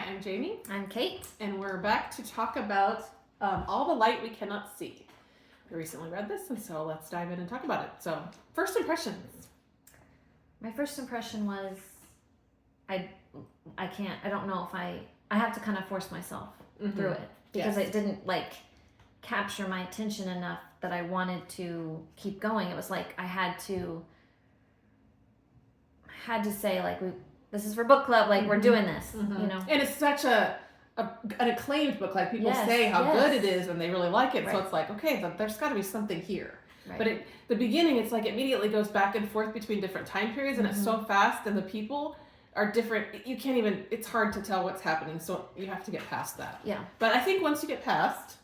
I'm Jamie. I'm Kate. And we're back to talk about All the Light We Cannot See. We recently read this, and so let's dive in and talk about it. So, first impressions. My first impression was, I don't know if I have to kind of force myself through it. Because it didn't, capture my attention enough that I wanted to keep going. It was like I had to say, this is for book club, we're doing this, you know. And it's such an acclaimed book. People say how good it is and they really like it. Right. So it's like, okay, there's got to be something here. Right. But the beginning, it's like immediately goes back and forth between different time periods, and it's so fast, and the people are different. You can't even, it's hard to tell what's happening, so you have to get past that. Yeah. But I think once you get past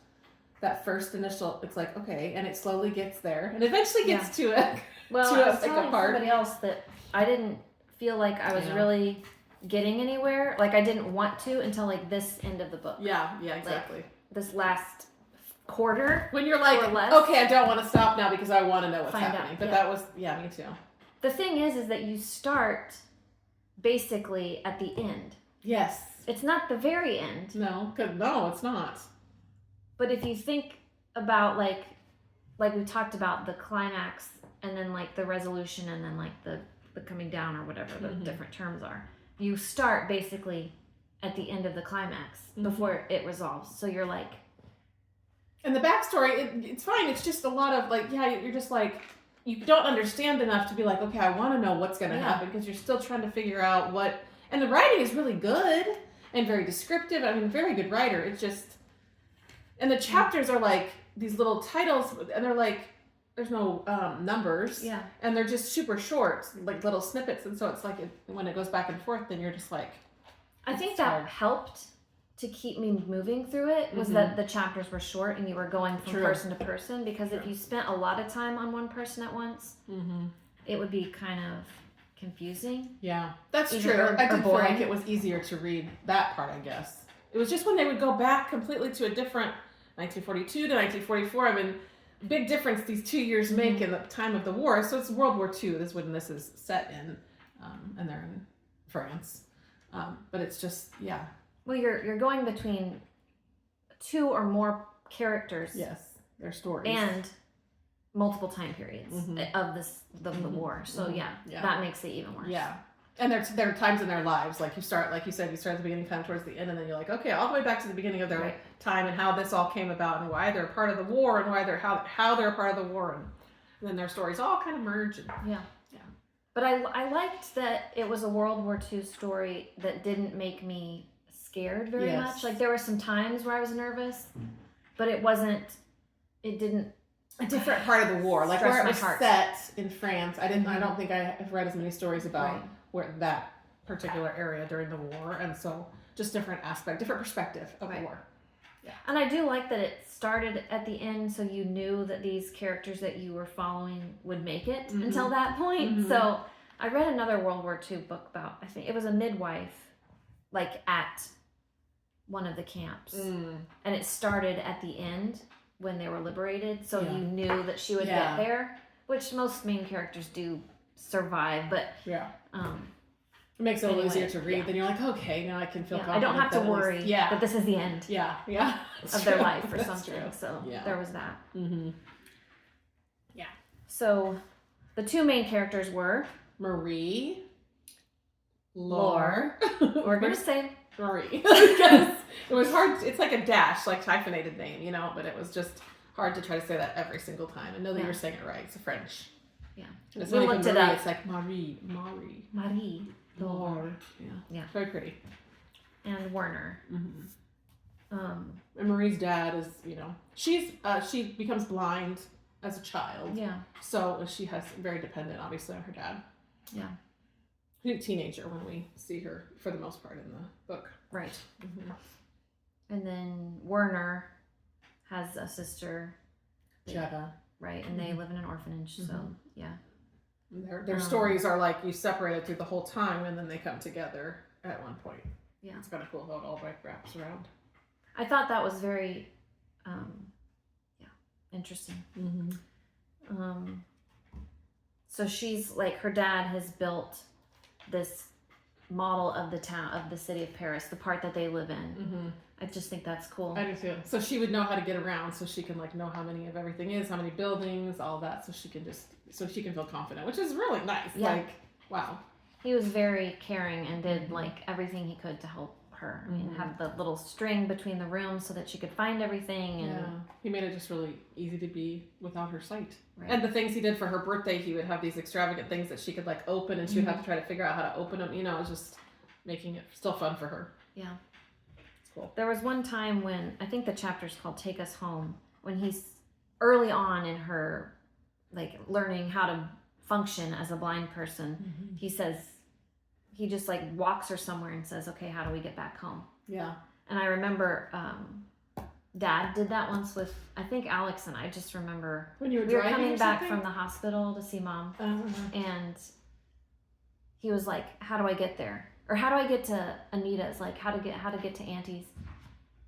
that first initial, it's like, okay, and it slowly gets there, and eventually gets to it. Well, I was telling somebody else that I didn't feel like I was really getting anywhere. I didn't want to until this end of the book. Yeah, exactly. This last quarter. When you're like, okay, I don't want to stop now because I want to know what's happening. But that was, me too. The thing is that you start basically at the end. Yes. It's not the very end. No, it's not. But if you think about like we talked about the climax and then the resolution and then the coming down or whatever the different terms are, you start basically at the end of the climax before it resolves. So you're like, and the backstory, it's fine. It's just a lot of you're just you don't understand enough to be like, okay, I want to know what's going to happen, because you're still trying to figure out what. And the writing is really good and very descriptive. I mean, very good writer. It's just, and the chapters are these little titles, and they're there's no numbers. Yeah. And they're just super short, little snippets. And so it's when it goes back and forth, then you're just I think that helped to keep me moving through it, was that the chapters were short and you were going from person to person. Because if you spent a lot of time on one person at once, it would be kind of confusing. Yeah, that's true. I did feel like it was easier to read that part, I guess. It was just when they would go back completely to a different 1942 to 1944. I mean, big difference these 2 years make in the time of the war. So it's World War II. This is when this is set in, and they're in France. But it's just, Well, you're going between two or more characters. Yes, their stories. And multiple time periods of the war. So that makes it even worse. Yeah. And there are times in their lives, you start at the beginning, kind of towards the end, and then you're like, okay, all the way back to the beginning of their time and how this all came about and why they're part of the war and why how they're part of the war, and then their stories all kind of merge. And, yeah. But I liked that it was a World War II story that didn't make me scared very much. There were some times where I was nervous, but it didn't. A different part of the war, where it was set in France. I don't think I have read as many stories about where that particular area during the war, and so just different perspective of the war. Yeah. And I do like that it started at the end, so you knew that these characters that you were following would make it until that point. So I read another World War II book about, I think it was a midwife, at one of the camps, and it started at the end when they were liberated, so you knew that she would get there, which most main characters do survive, but it makes it a little easier to read. Then you're like, okay, now I can feel confident. I don't have to worry that this is the end of their life or something. True. So there was that. Yeah. So the two main characters were Marie, Lore. We're going to say Marie. Because it was hard. It's like a dash, hyphenated name, but it was just hard to try to say that every single time and know that you're saying it right. It's a French. Yeah. It's we looked it up. It's like Marie. Lore. Yeah. Very pretty. And Werner. And Marie's dad is, she becomes blind as a child. Yeah. So she has very dependent, obviously, on her dad. Yeah. She's a teenager when we see her, for the most part, in the book. Right. And then Werner has a sister, Jetta. Right, and they live in an orphanage. So yeah. Their stories are you separated through the whole time, and then they come together at one point. Yeah. It's kind of cool how it all wraps around. I thought that was very, interesting. So she's her dad has built this model of the town, of the city of Paris, the part that they live in. Mm-hmm. I just think that's cool. I do too. So she would know how to get around, so she can like know how many of everything is, how many buildings, all that, so she can feel confident, which is really nice. Yeah. Like, wow. He was very caring and did like everything he could to help her. I mean, have the little string between the rooms so that she could find everything. And he made it just really easy to be without her sight. Right. And the things he did for her birthday, he would have these extravagant things that she could like open, and she would have to try to figure out how to open them. You know, it was just making it still fun for her. Yeah. It's cool. There was one time when, I think the chapter's called Take Us Home, when he's early on in her like learning how to function as a blind person. He says, he just like walks her somewhere and says, okay, how do we get back home? Yeah. And I remember Dad did that once with, I think, Alex and I. Just remember when you we were coming back from the hospital to see Mom, and he was like, how do I get there? Or how do I get to Anita's? Like, how to get to Auntie's?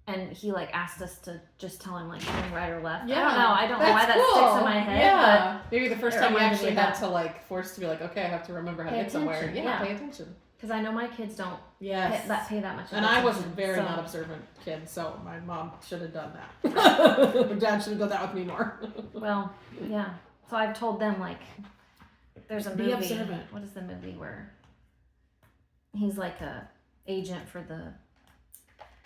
And he like asked us to just tell him like going right or left. Yeah, I don't know why that cool. sticks in my head. Yeah, but maybe the first time you reminded actually me had that. to like force to be like, okay, I have to remember how to Pay get somewhere. attention, Yeah, yeah. pay attention. Because I know my kids don't Yes. pay that much attention. And I was a very so- not observant kid, so my mom should have done that. Dad should have done that with me more. Well, yeah. So I've told them like, there's a Be movie. observant. What is the movie where he's like a agent for the?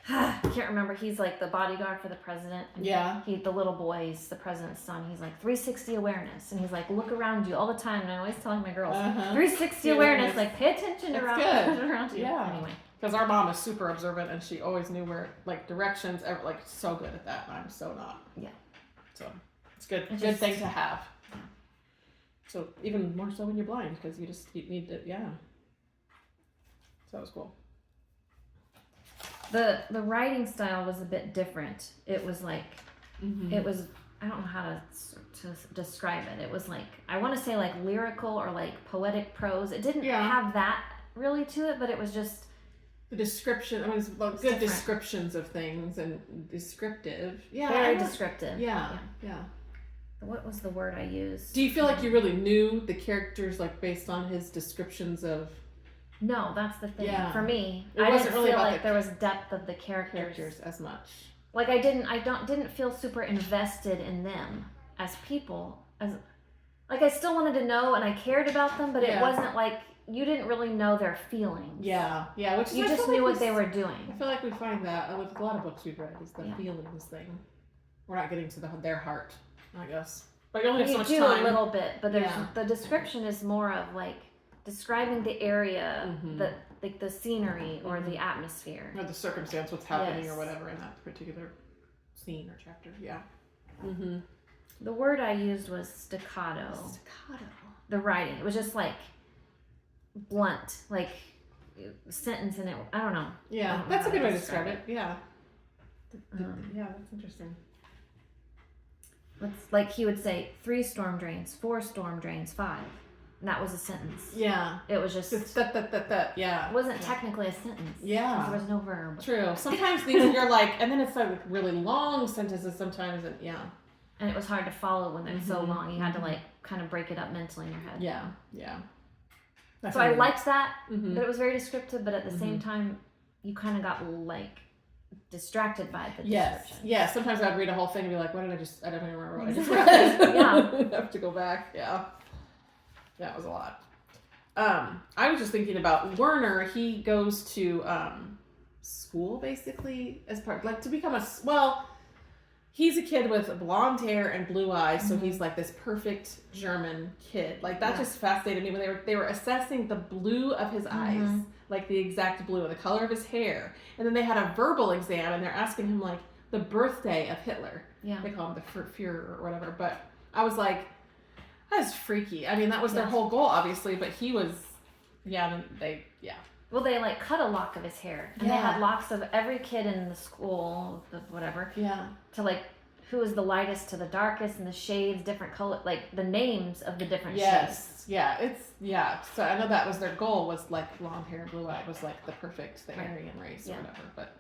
I can't remember. He's like the bodyguard for the president. And Yeah. the little boy is the president's son. He's like 360 awareness, and he's like, look around you all the time. And I'm always telling my girls, 360 awareness, like pay attention That's around, good. around you. Yeah. Anyway. Because our mom is super observant, and she always knew where, like, directions, like, so good at that, and I'm so not. Yeah. So, it's good. It Good just- thing to have. So, even more so when you're blind, because you need to, yeah. So, that was cool. The writing style was a bit different. It was like, Mm-hmm. it was, I don't know how to describe it. It was like, I want to say like lyrical or like poetic prose. It didn't have that really to it, but it was just the description. I mean, it's good different. descriptions of things and descriptive. Yeah, very descriptive. Yeah. What was the word I used? Do you feel like you really knew the characters, like based on his descriptions of No, that's the thing. Yeah. For me, It I wasn't didn't really feel about like the there was depth of the characters. characters as much? Like I didn't feel super invested in them as people. As like I still wanted to know and I cared about them, but it wasn't like you didn't really know their feelings. Yeah, which is You I just feel knew like what they were doing. I feel like we find that with a lot of books we've read is the feelings thing. We're not getting to their heart, I guess. But you only have so much do time. a little bit, but there's Yeah. the description is more of like describing the area, Mhm. the scenery or the atmosphere. Or the circumstance, what's happening Yes. or whatever in that particular scene or chapter. Yeah. Mm-hmm. The word I used was staccato. The writing. It was just like blunt, like sentence in it. I don't know. I Yeah, don't know that's a how good to way to describe describe it. Yeah. Um, That's interesting. Like he would say 3 storm drains, 4 storm drains, 5. And that was a sentence. Yeah. It was just It's that. Yeah. it wasn't technically a sentence. Yeah. There was no verb. True. Sometimes these you're like, and then it's like really long sentences sometimes, and yeah. And it was hard to follow when they're so Mhm. long. You had to like kind of break it up mentally in your head. Yeah. So I liked that, Mm-hmm. but it was very descriptive. But at the same time, you kind of got like distracted by the description. Yes. Sometimes I'd read a whole thing and be like, I don't even remember what I just Exactly. read. Yeah. I have to go back. Yeah. That was a lot. I was just thinking about Werner. He goes to school basically as part, like to become he's a kid with blonde hair and blue eyes, so he's like this perfect German kid. Like that just fascinated me when they were assessing the blue of his eyes, like the exact blue and the color of his hair. And then they had a verbal exam and they're asking him like the birthday of Hitler. Yeah. They call him the Führer or whatever. But I was like, that's freaky. I mean, that was their whole goal, obviously, but he was, Well, they like cut a lock of his hair, and they had locks of every kid in the school, whatever. Yeah. To like who was the lightest to the darkest, and the shades, different color, like the names of the different shades. Yeah. So I know that was their goal, was like blonde hair, blue eye was like the perfect, the Aryan race or whatever. But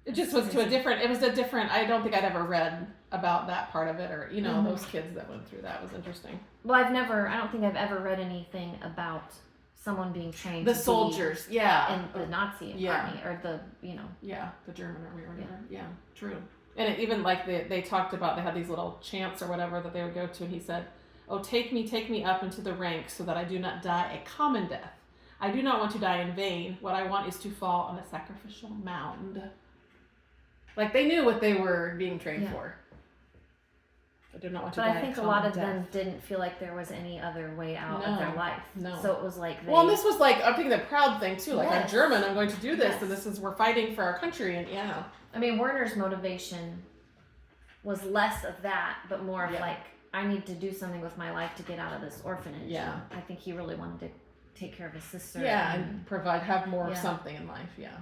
it just was a different. I don't think I'd ever read about that part of it, or those kids that went through that. Was interesting. Well, I don't think I've ever read anything about someone being trained The to soldiers, be yeah. in the Nazi army, or the, Yeah, the German army or whatever. Yeah, true. And it, even like they talked about, they had these little chants or whatever that they would go to, and he said, "Oh, take me up into the ranks so that I do not die a common death. I do not want to die in vain. What I want is to fall on a sacrificial mound." Like, they knew what they were being trained for. I do not want to die. But I think a lot of them didn't feel like there was any other way out of their life. No. So it was like well, and this was like, I'm thinking the proud thing too. Like, I'm Yes. German, I'm going to do this, Yes. and this is, we're fighting for our country, and I mean, Werner's motivation was less of that, but more of like, I need to do something with my life to get out of this orphanage. Yeah. And I think he really wanted to take care of his sister. Yeah, and have more of something in life. Yeah.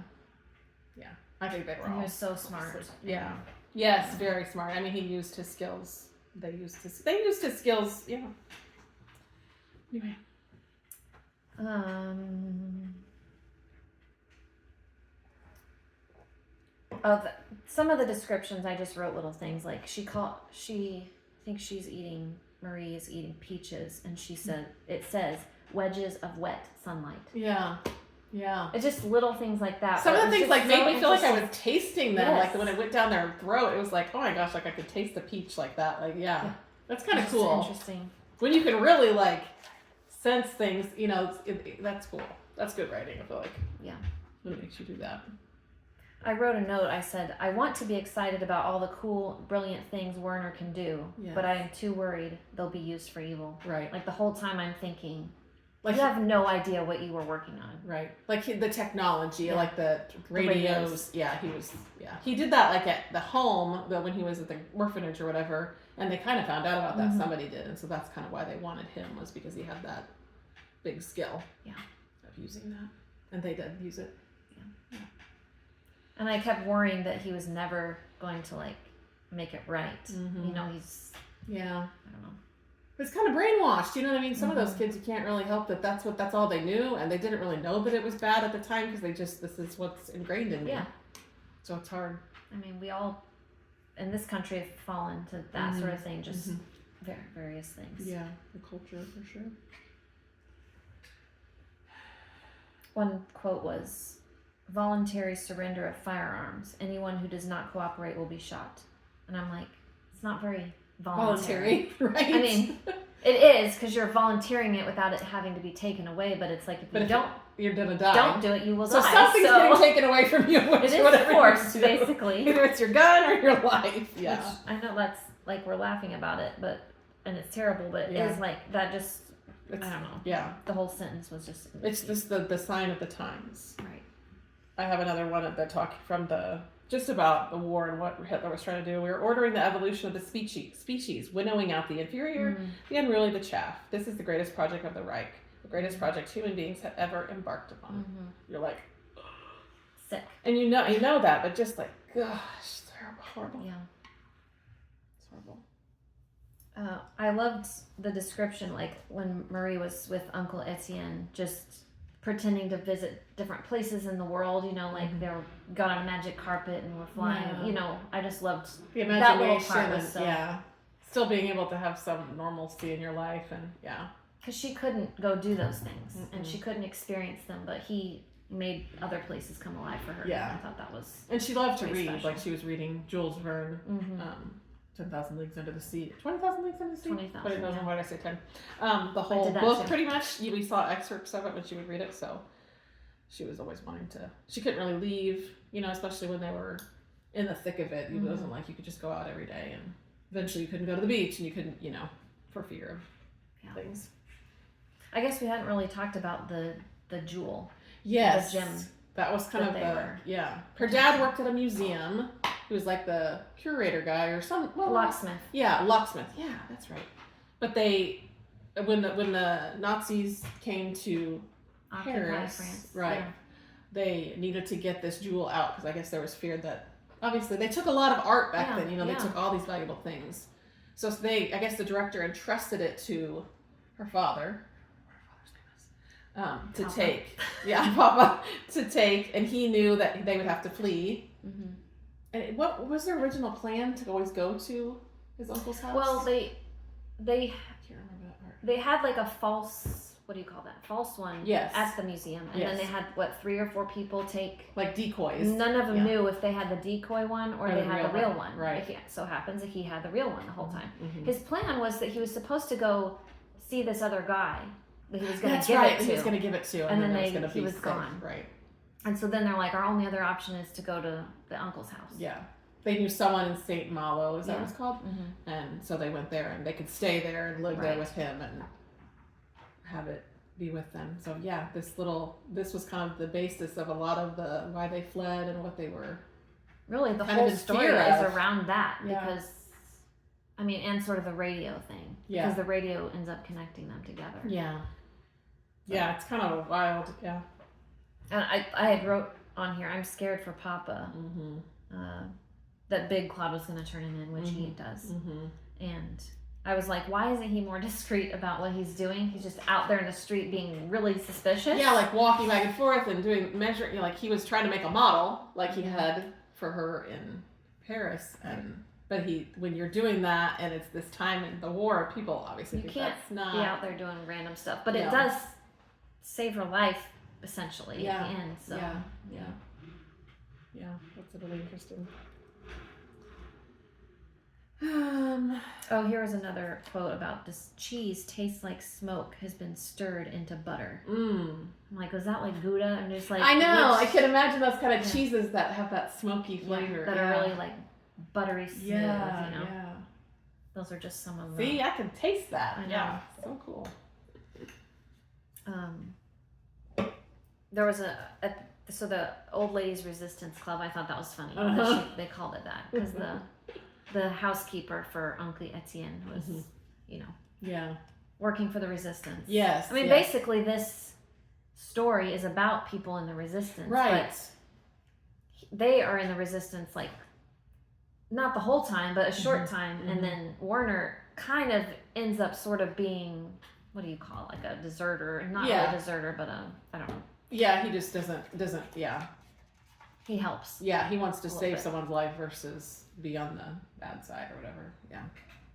I think they were all. He was so smart. Yeah. Yes, very smart. I mean, he used his skills. They used his skills. Yeah. Anyway. Some of the descriptions I just wrote little things like Marie is eating peaches, and it says wedges of wet sunlight. Yeah. It's just little things like that. Some of the things like made me feel like I was tasting them. Yes. Like when it went down their throat, it was like, oh my gosh, like I could taste the peach like that. Like, that's kind of cool. Interesting. When you can really like sense things, that's cool. That's good writing, I feel like. Yeah. When it makes you do that. I wrote a note. I said, I want to be excited about all the cool, brilliant things Werner can do, but I am too worried they'll be used for evil. Right. Like the whole time I'm thinking, like you have no idea what you were working on. Right. Like the technology, like the radios. He did that like at the home, when he was at the orphanage or whatever, and they kind of found out about that. Somebody did, and so that's kind of why they wanted him, was because he had that big skill of using that, and they did use it. Yeah. And I kept worrying that he was never going to like make it right. He's I don't know. It's kind of brainwashed, you know what I mean? Some of those kids, you can't really help that that's all they knew, and they didn't really know that it was bad at the time, because this is what's ingrained in me. Yeah. So it's hard. I mean, we all in this country have fallen to that sort of thing, just various things. Yeah, the culture for sure. One quote was, "Voluntary surrender of firearms. Anyone who does not cooperate will be shot." And I'm like, it's not very voluntary, right? I mean, it is, because you're volunteering it without it having to be taken away. But it's like, you're gonna die. Don't do it, you will die. So something's getting taken away from you. It is forced, basically. Either it's your gun or your life. Yeah. Which I know that's like, we're laughing about it, and it's terrible, but it is like that. Just I don't know. Yeah. The whole sentence was just. It's just the sign of the times. Right. I have another one that talk from just about the war and what Hitler was trying to do. We were ordering the evolution of the species, winnowing out the inferior, the unruly, the chaff. This is the greatest project of the Reich, the greatest project human beings have ever embarked upon. You're like, sick. And you know that, but just like, gosh, it's horrible. Yeah. It's horrible. I loved the description, like when Marie was with Uncle Etienne, just pretending to visit different places in the world, like they got on a magic carpet and were flying, I just loved the imagination, that little part was still being able to have some normalcy in your life, and because she couldn't go do those things and she couldn't experience them, but he made other places come alive for her. I thought that was, and she loved to read special. Like she was reading Jules Verne, 10,000 Leagues Under the Sea. 20,000 Leagues Under the Sea? 20,000. Why did I say 10? The whole book, pretty much. We saw excerpts of it when she would read it, so she was always wanting to. She couldn't really leave, especially when they were in the thick of it. It wasn't like you could just go out every day, and eventually you couldn't go to the beach, and you couldn't, for fear of things. I guess we hadn't really talked about the jewel. Yes. The gem. That was kind of Her dad worked at a museum. He was like the curator guy or some locksmith. Yeah, locksmith. Yeah, that's right. But when the Nazis came to Paris, France, right? They needed to get this jewel out, because I guess there was fear that obviously they took a lot of art back then. They took all these valuable things. So I guess the director entrusted it to her father. To Papa. Take, Papa, to take, and he knew that they would have to flee. And what was their original plan, to always go to his uncle's house? Well, they I can't remember that part. They had like a false what do you call that? False one. Yes. At the museum, and then they had 3 or 4 people take like decoys. None of them knew if they had the decoy one or they had the real one. Right. It so happens that he had the real one the whole time. Mm-hmm. His plan was that he was supposed to go see this other guy that he was going to That's give right. it to. He was going to give it to, and then he was gone. Right. And so then they're like, our only other option is to go to the uncle's house. Yeah. They knew someone in St. Malo, is that what it's called? Mm-hmm. And so they went there and they could stay there and live there with him and have it be with them. So yeah, this was kind of the basis of a lot of why they fled and what they were. Really, the whole story is around that because, I mean, and sort of the radio thing. Yeah. Because the radio ends up connecting them together. Yeah. So. Yeah, it's kind of wild. Yeah. And I had wrote on here, I'm scared for Papa. Mm-hmm. That Big Cloud was going to turn him in, which he does. Mm-hmm. And I was like, why isn't he more discreet about what he's doing? He's just out there in the street being really suspicious. Yeah, like walking back and forth and measuring, like he was trying to make a model like he had for her in Paris. But when you're doing that and it's this time in the war, people obviously think that's not... be out there doing random stuff. But it does save her life, essentially, at the end. So. Yeah, that's really interesting. Here was another quote about this cheese tastes like smoke has been stirred into butter. I'm like, was that like Gouda? I'm just like, I know. I can imagine those kind of cheeses that have that smoky flavor. That are really like buttery smooth, Yeah. Those are just some of them. See, I can taste that. I know. Yeah, so cool. There was so the Old Ladies Resistance Club, I thought that was funny. They called it that because the housekeeper for Uncle Etienne was, working for the resistance. Yes. I mean, basically, this story is about people in the resistance. Right. But they are in the resistance, like, not the whole time, but a short time. And then Werner kind of ends up sort of being, what do you call it? Like a deserter. Not really a deserter, but I don't know. Yeah, he just doesn't, He helps. Yeah, he wants to save someone's life versus be on the bad side or whatever. Yeah.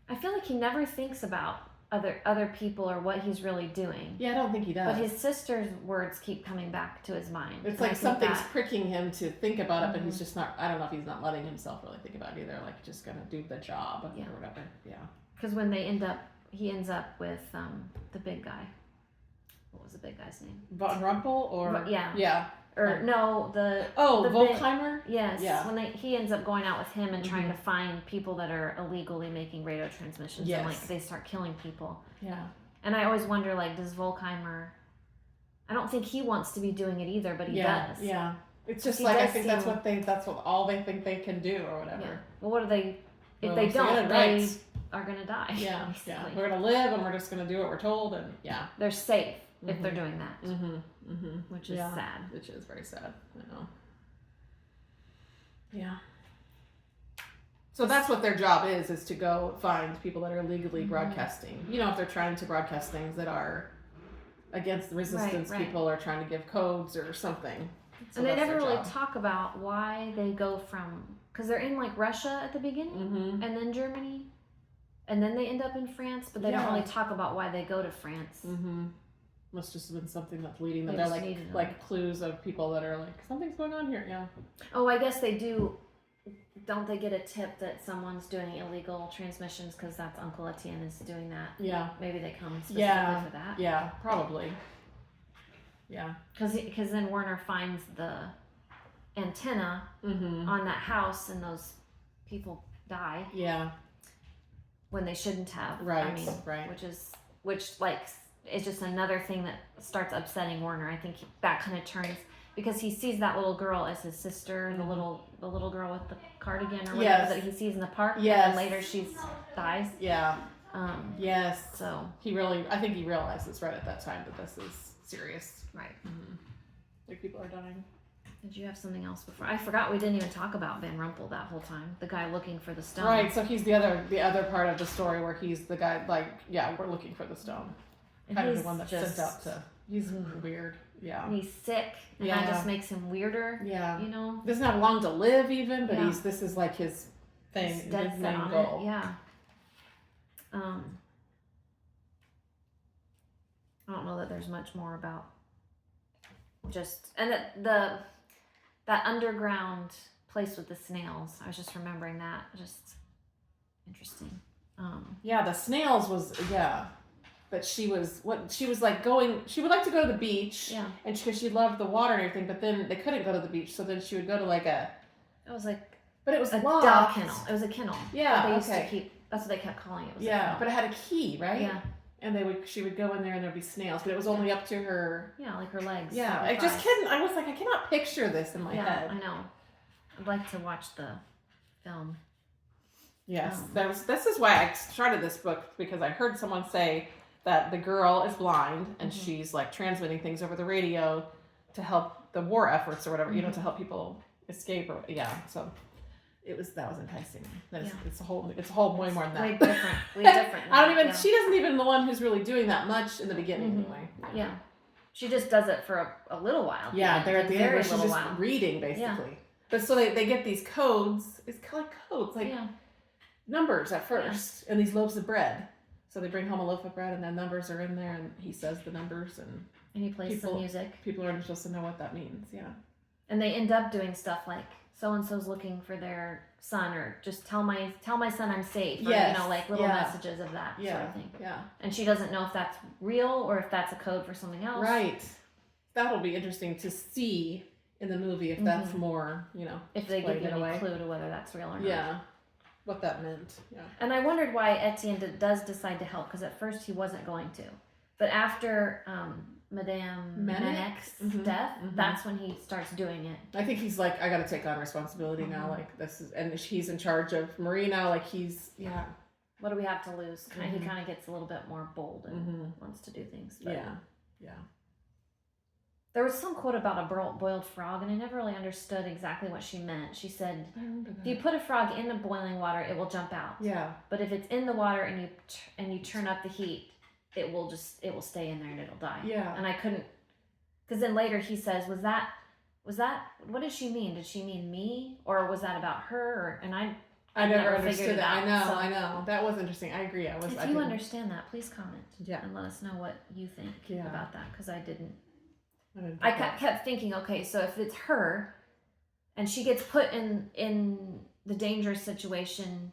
I feel like he never thinks about other people or what he's really doing. Yeah, I don't think he does. But his sister's words keep coming back to his mind. It's like something's pricking him to think about it, but he's just not, I don't know if he's not letting himself really think about it either, like just gonna do the job or whatever. Yeah. Because when he ends up with the big guy. What was the big guy's name? Von Rumpel or? Yeah. Or no, the Volkheimer? Yes. Yeah. When he ends up going out with him and trying to find people that are illegally making radio transmissions, and like they start killing people. Yeah. And I always wonder, like, does Volkheimer? I don't think he wants to be doing it either, but he does. Yeah. It's just like I think that's what all they think they can do or whatever. Yeah. Well, what do they? If they don't, they are gonna die. Yeah. Basically. Yeah. We're gonna live and we're just gonna do what we're told, and they're safe. If they're doing that, which is sad. Which is very sad. I know. Yeah. So that's what their job is to go find people that are illegally broadcasting. You know, if they're trying to broadcast things that are against the resistance, people are trying to give codes or something. So and they never really talk about why they go from, because they're in like Russia at the beginning, and then Germany, and then they end up in France, but they don't really talk about why they go to France. Must just have been something that's leading them. They're like clues of people that are like, something's going on here. Yeah. Oh, I guess they do. Don't they get a tip that someone's doing illegal transmissions because that's Uncle Etienne is doing that? Yeah. Maybe they come specifically for that. Yeah, probably. Yeah. Because then Werner finds the antenna on that house and those people die. Yeah. When they shouldn't have. Right. I mean, which it's just another thing that starts upsetting Werner. I think that kind of turns because he sees that little girl as his sister, the little girl with the cardigan or whatever that he sees in the park. Yes. And later she dies. Yeah. Yes. So I think he realizes right at that time that this is serious. Right. Like people are dying. Did you have something else before? I forgot we didn't even talk about Van Rumpel that whole time. The guy looking for the stone. Right. So he's the other part of the story where he's the guy we're looking for the stone. And kind of the one that's sent out to. He's weird. Yeah. And he's sick, and that just makes him weirder. Yeah. You know. Doesn't have long to live even, but this is like his thing. He's dead his set main on goal. it. Yeah. I don't know that there's much more about just, and that underground place with the snails. I was just remembering that. Just interesting. Yeah, the snails was, but she was like going, she would like to go to the beach. Yeah. And because she loved the water and everything, but then they couldn't go to the beach, so then she would go to like It was like but it was a locked. dog kennel. It was a kennel. Yeah, That they used to keep. That's what they kept calling it. Yeah, but it had a key, right? Yeah. And she would go in there and there'd be snails, but it was only up to her. Yeah, like her legs. Yeah, I just couldn't. I was like, I cannot picture this in my head. I know. I'd like to watch the film. Yes, this is why I started this book, because I heard someone say that the girl is blind and she's like transmitting things over the radio to help the war efforts or whatever, to help people escape or so. That was enticing. It's a whole way more than that. Way different. She doesn't even the one who's really doing that much in the beginning anyway. Yeah. She just does it for a little while. Yeah, they're at the end where she's just reading basically. Yeah. But so they get these codes. It's kind of like codes, like numbers at first, and these loaves of bread. So they bring home a loaf of bread, and then numbers are in there, and he says the numbers, and he plays some music. People are supposed to know what that means. Yeah. And they end up doing stuff like so and so's looking for their son, or just tell my son I'm safe, or like little messages of that sort of thing. Yeah. And she doesn't know if that's real or if that's a code for something else. Right. That'll be interesting to see in the movie if that's more, if they give you any clue to whether that's real or not. Yeah. What that meant. Yeah. And I wondered why Etienne does decide to help, because at first he wasn't going to, but after Madame Manek's death, that's when he starts doing it. I think he's like, I got to take on responsibility now. Like this is, and he's in charge of Marie now. Like he's, what do we have to lose? He kind of gets a little bit more bold and wants to do things. But yeah. There was some quote about a boiled frog, and I never really understood exactly what she meant. She said, if you put a frog in the boiling water, it will jump out. Yeah. But if it's in the water and you turn up the heat, it will stay in there and it'll die. Yeah. And I couldn't, because then later he says, was that, what did she mean? Did she mean me? Or was that about her? I never understood that. I know. That was interesting. I agree. If you understand that, please comment. Yeah. And let us know what you think about that, because I didn't. I kept thinking, okay, so if it's her and she gets put in the dangerous situation,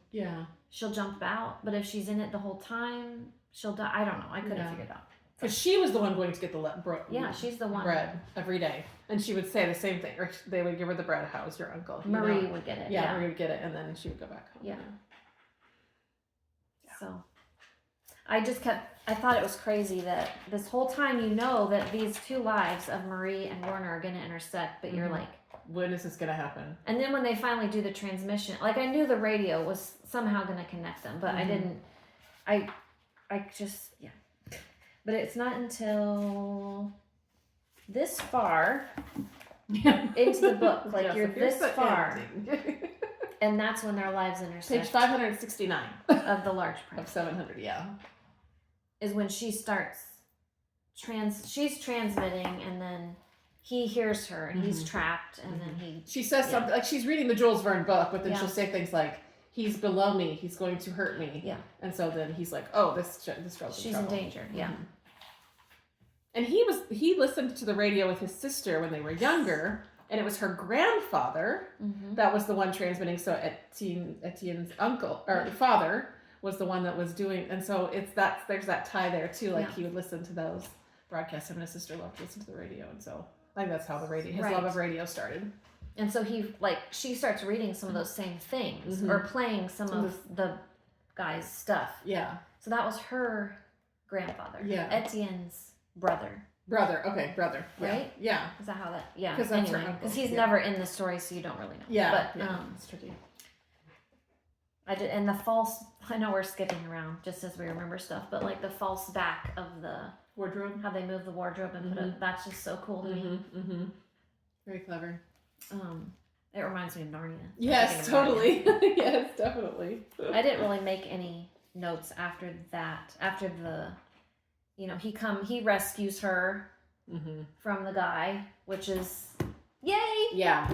she'll jump out. But if she's in it the whole time, she'll die. I don't know. I couldn't figure it out. Because she was the one going to get the she's the one bread every day, and she would say the same thing, or they would give her the bread. How was your uncle? Marie would get it. Yeah, Marie would get it, and then she would go back home. Yeah. So I thought it was crazy that this whole time that these two lives of Marie and Werner are going to intersect, but you're like, when is this going to happen? And then when they finally do the transmission, like I knew the radio was somehow going to connect them, but I didn't, but it's not until this far into the book, like you're this far, and that's when their lives intersect. Page 569 of The Large Prince. Of 700, is when she starts she's transmitting, and then he hears her and he's trapped, and then she says something like she's reading the Jules Verne book, but then she'll say things like, he's below me, he's going to hurt me, and so then he's like, oh, this girl's she's in danger. And he listened to the radio with his sister when they were younger, and it was her grandfather that was the one transmitting. So Etienne's uncle or father was the one that was doing, and so there's that tie there too. Like he would listen to those broadcasts, and his sister loved to listen to the radio, and so I think that's how his love of radio started. And so she starts reading some of those same things or playing some of the guy's stuff. Yeah. So that was her grandfather. Yeah. Etienne's brother. Okay, brother. Right? Yeah. Is that how that? Yeah. Because that's her uncle. Because he's never in the story, so you don't really know. Yeah. But it's tricky. And the false, I know we're skipping around just as we remember stuff, but like the false back of the wardrobe, how they move the wardrobe and put it, that's just so cool to me. Very clever. It reminds me of Narnia. Yes, totally. Yes, definitely. I didn't really make any notes after that. After the, he rescues her from the guy, which is yay. Yeah.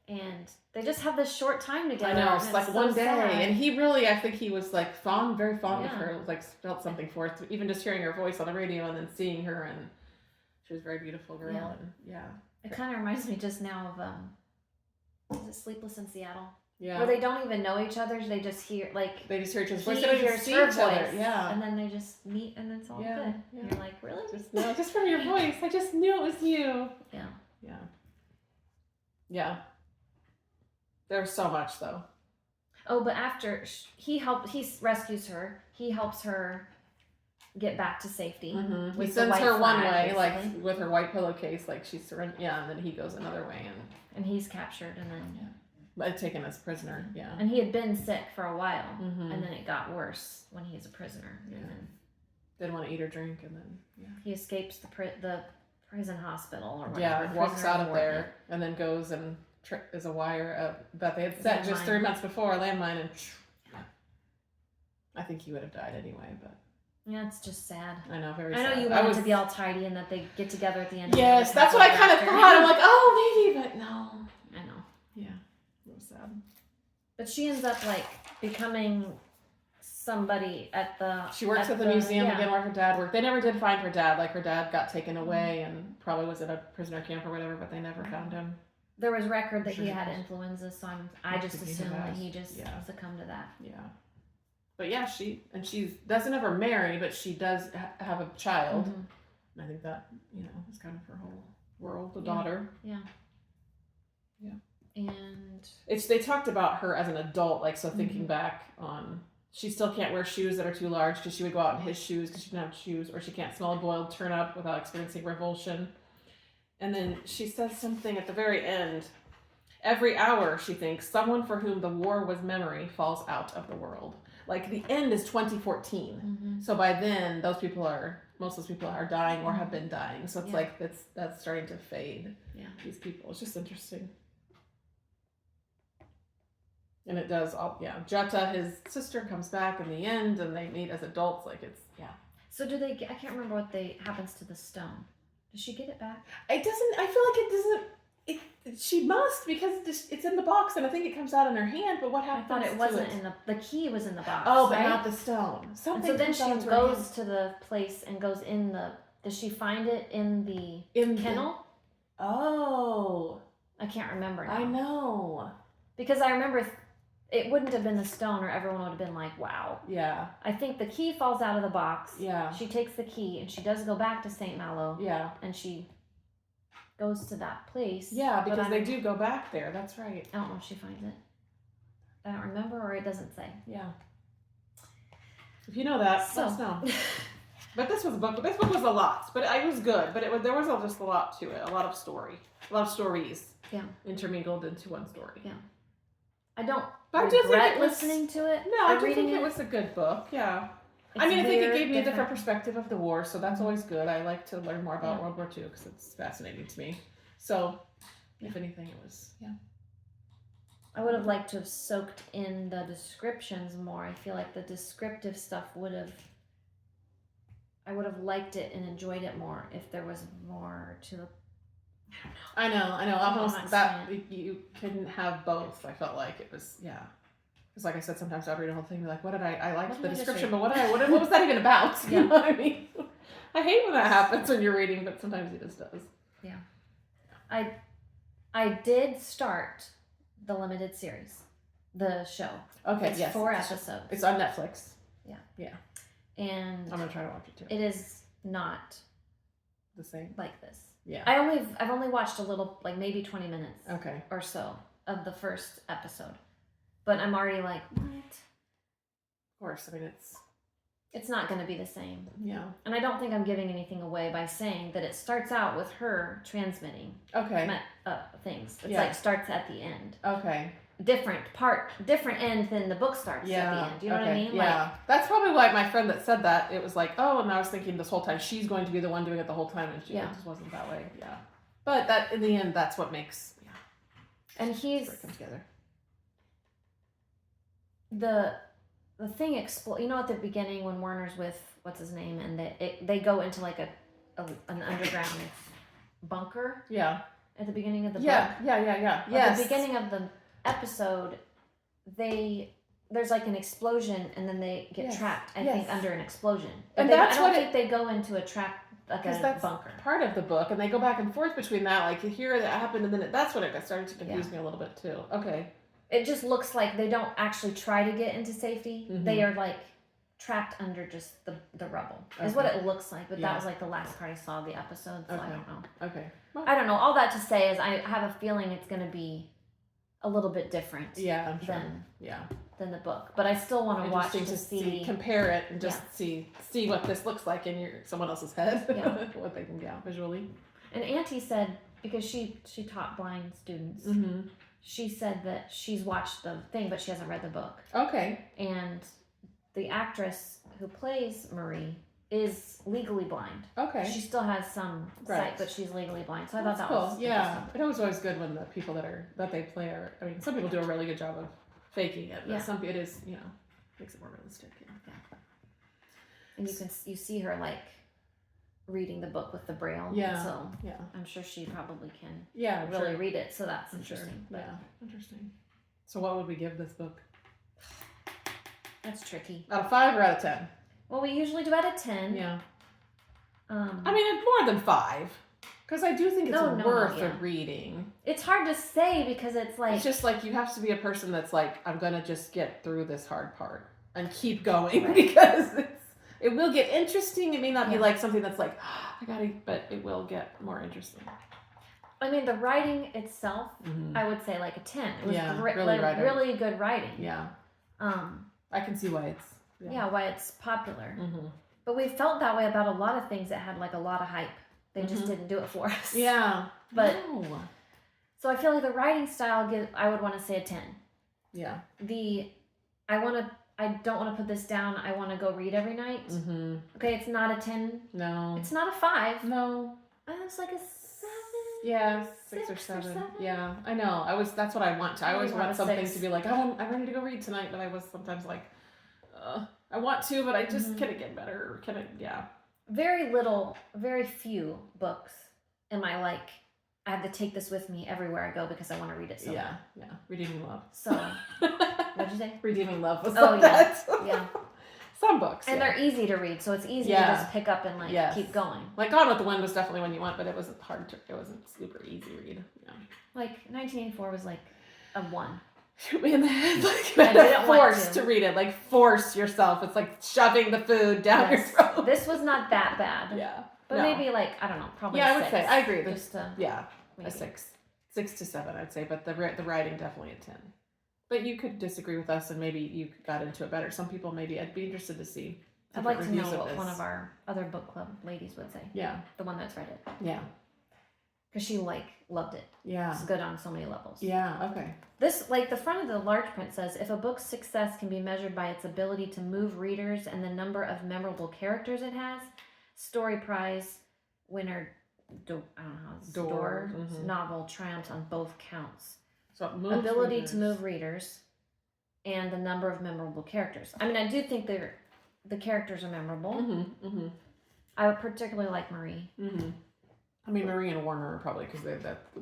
and they just have this short time together. I know, it's like so one day, sad. and he really, I think he was like very fond of her, like felt something for her, even just hearing her voice on the radio and then seeing her, and she was a very beautiful girl, and It kind of reminds me just now of is it Sleepless in Seattle? Yeah. Where they don't even know each other, they just hear each other's voice. he They don't even hears see her each voice, other. Yeah. and then they just meet, and it's all good. Yeah. And you're like, really? Just from your voice, I just knew it was you. Yeah. Yeah. Yeah. There's so much though. Oh, but after he rescues her, he helps her get back to safety. Mm-hmm. With He sends the her white one flag, way, like basically. with her white pillowcase, like she's surrendered. Yeah, and then he goes another way, and he's captured, and then taken as prisoner. Yeah. And he had been sick for a while, Mm-hmm. and then it got worse when he was a prisoner. Yeah. And then Didn't want to eat or drink, and then he escapes the prison hospital or whatever. yeah, walks prisoner out of warden. there, and then goes and is a wire that they had set just Landmine. 3 months before, a landmine, and I think he would have died anyway. But Yeah, it's just sad. I know, very. I know sad. you want it to be all tidy and that they get together at the end. Yes, and that's what I happily kind of after. thought. I'm like, oh, maybe, but no. I know. Yeah, it was sad. But she ends up like becoming somebody at the. She works at the museum again where her dad worked. They never did find her dad. Like her dad got taken away and probably was at a prisoner camp or whatever, but they never found him. There was record that Sure he he had was. influenza, so I just think he assumed that has. he just Yeah. succumbed to that. Yeah. But yeah, she doesn't ever marry, but she does have a child. Mhm. And I think that, is kind of her whole world, the Yeah. daughter. Yeah. Yeah. And They talked about her as an adult, like, so thinking Mhm. back on, she still can't wear shoes that are too large because she would go out in his shoes because she didn't have shoes, or she can't smell a boiled turnip without experiencing revulsion. And then she says something at the very end. Every hour, she thinks, someone for whom the war was memory falls out of the world. Like, the end is 2014. Mhm. So by then, most of those people are dying or have been dying. So it's Yeah. like, that's starting to fade. Yeah. These people. It's just interesting. And it does Jetta, his sister, comes back in the end, and they meet as adults. Like, it's, So do they? I can't remember what happens to the stone. Does she get it back? It doesn't, I feel like it doesn't, she must, because it's in the box, and I think it comes out in her hand, but what I happens thought it to wasn't in the key was in the box. Oh, but right? not the stone. And Something so then comes she out into her goes hand. to the place and goes in the. Does she find it in the kennel? Oh. I can't remember now. I know. Because I remember it wouldn't have been the stone, or everyone would have been like, "Wow." Yeah. I think the key falls out of the box. Yeah. She takes the key and she does go back to St. Malo. Yeah. And she goes to that place. Yeah, but because they do go back there. That's right. I don't know if she finds it. I don't remember, or it doesn't say. Yeah. If you know that, So. let us know. But this book was a lot, but it was good. But there was just a lot to it, a lot of stories. Yeah. Intermingled into one story. Yeah. I don't But I do think regret it was, listening to it. No, I or do reading think it was a good book. Yeah. It's I mean, I think it weird, gave me a different perspective of the war, so that's always good. I like to learn more about Yeah. World War II because it's fascinating to me. So, if anything, it was I would have liked to have soaked in the descriptions more. I feel like the descriptive stuff I would have liked it and enjoyed it more if there was more to the. I know. Almost I'll that you couldn't have both. I felt like it was, Because like I said, sometimes I'd read a whole thing and be like, what did I liked What the did I just description, read? but what was that even about? Yeah. You know what I mean? I hate when that happens when you're reading, but sometimes it just does. Yeah. I did start the limited series, the show. Okay, It's yes. 4 episodes. It's on Netflix. And I'm gonna try to watch it too. it is not The same. like this. Yeah. I've only watched a little, like maybe 20 minutes Okay. or so of the first episode. But I'm already like, what? Of course. I mean, It's not going to be the same. yeah. And I don't think I'm giving anything away by saying that it starts out with her transmitting Okay. things. It's Yeah. like starts at the end. Okay. Different end than the book starts at the end. Do you know what I mean? Yeah. That's probably why my friend that said that, it was like, oh, and I was thinking this whole time she's going to be the one doing it the whole time, and it just wasn't that way. Yeah. But that in the end, that's what makes And it come together. the thing you know, at the beginning when Werner's with what's his name, and they go into like an underground bunker. Yeah. at the beginning of the book. Yeah. At the beginning of the episode, there's like an explosion, and then they get trapped. I think under an explosion, and I don't think they go into a trap like a that's bunker. Part of the book, and they go back and forth between that. Like here that happened, and then that's when it started to confuse me a little bit too. Okay. It just looks like they don't actually try to get into safety. Mm-hmm. They are like trapped under just the rubble. Is what it looks like. But that was like the last part I saw of the episode, so I don't know. Okay. Well, I don't know. All that to say is I have a feeling it's going to be a little bit different. Yeah, I'm sure. Than the book, but I still want to watch to see compare it and just see what this looks like in someone else's head. What they can visually. And Auntie said, because she taught blind students, she said that she's watched the thing, but she hasn't read the book. Okay. And the actress who plays Marie is legally blind. Okay. She still has some sight, but she's legally blind. So I thought that cool. was It was always good when the people that they play are. I mean, some people do a really good job of faking it, but some it is makes it more realistic. Yeah. And you see her like reading the book with the braille. Yeah. So I'm sure she probably can. Really read it. So that's interesting. Sure. Yeah. Interesting. So what would we give this book? That's tricky. Out of 5 or out of 10? Well, we usually do out of 10. Yeah. I mean, it's more than 5. Because I do think it's worth a reading. It's hard to say because it's like... It's just like you have to be a person that's like, I'm going to just get through this hard part and keep going because it will get interesting. It may not be like something that's like, but it will get more interesting. I mean, the writing itself, I would say like a 10. It was really good writing. Yeah. I can see why it's... why it's popular. But we felt that way about a lot of things that had like a lot of hype. They just didn't do it for us. Yeah. But so I feel like the writing style I would want to say a 10. Yeah. I don't want to put this down. I want to go read every night. Okay, it's not a 10. No. It's not a 5. No. It's like a 7. Yeah, 6 or 7. Yeah, I know. That's what I want to. I always want something to be like, I'm ready to go read tonight, but I was sometimes like, I want to, but I just can it get better? Very few books am I like, I have to take this with me everywhere I go because I want to read it so bad. Yeah. Redeeming Love. So, what'd you say? Redeeming Love was that. Yeah. Some books. And they're easy to read, so it's easy to just pick up and keep going. Like Gone with the Wind was definitely one you want, but it wasn't it wasn't super easy read. Yeah. Like 1984 was like a 1. Shoot me in the head. Like, forced to read it. Like, force yourself. It's like shoving the food down your throat. This was not that bad. Yeah. But maybe like, I don't know, probably I 6. would say, I agree. Just a 6. 6 to 7, I'd say. But the writing definitely a 10. But you could disagree with us and maybe you got into it better. Some people maybe, I'd be interested to see. I'd like to know what one of our other book club ladies would say. Yeah. The one that's read it. Yeah. Because she loved it. Yeah. It's good on so many levels. Yeah, okay. This, the front of the large print says, if a book's success can be measured by its ability to move readers and the number of memorable characters it has, Story Prize winner, Doerr novel triumphs on both counts. So ability to move readers and the number of memorable characters. I mean, I do think the characters are memorable. I would particularly like Marie. I mean, Marie and Warner are probably because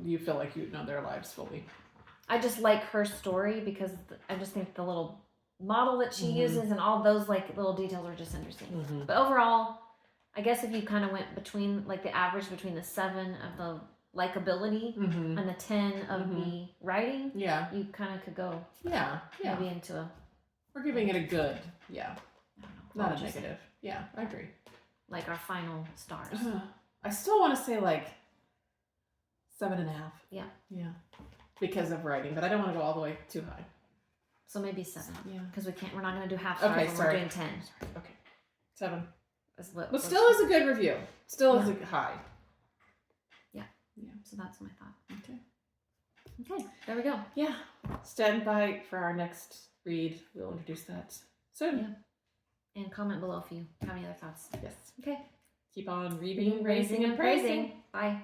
you feel like you know their lives fully. I just like her story because I just think the little model that she uses and all those little details are just interesting. But overall, I guess if you kind of went between the average between the 7 of the likability and the 10 of the writing, you kind of could go maybe into a... We're giving it a good, not a negative. Yeah, I agree. Like our final stars. I still want to say 7.5. Yeah. Yeah. Because of writing, but I don't want to go all the way too high. So maybe 7. Yeah. Because we're not going to do half stars when we're doing 10. Okay. 7. But still is a good review. Still is a high. Yeah. So that's my thought. Okay. There we go. Yeah. Stand by for our next read. We'll introduce that soon. Yeah. And comment below if you have any other thoughts. Yes. Okay. Keep on reading, raising, and praising. Bye.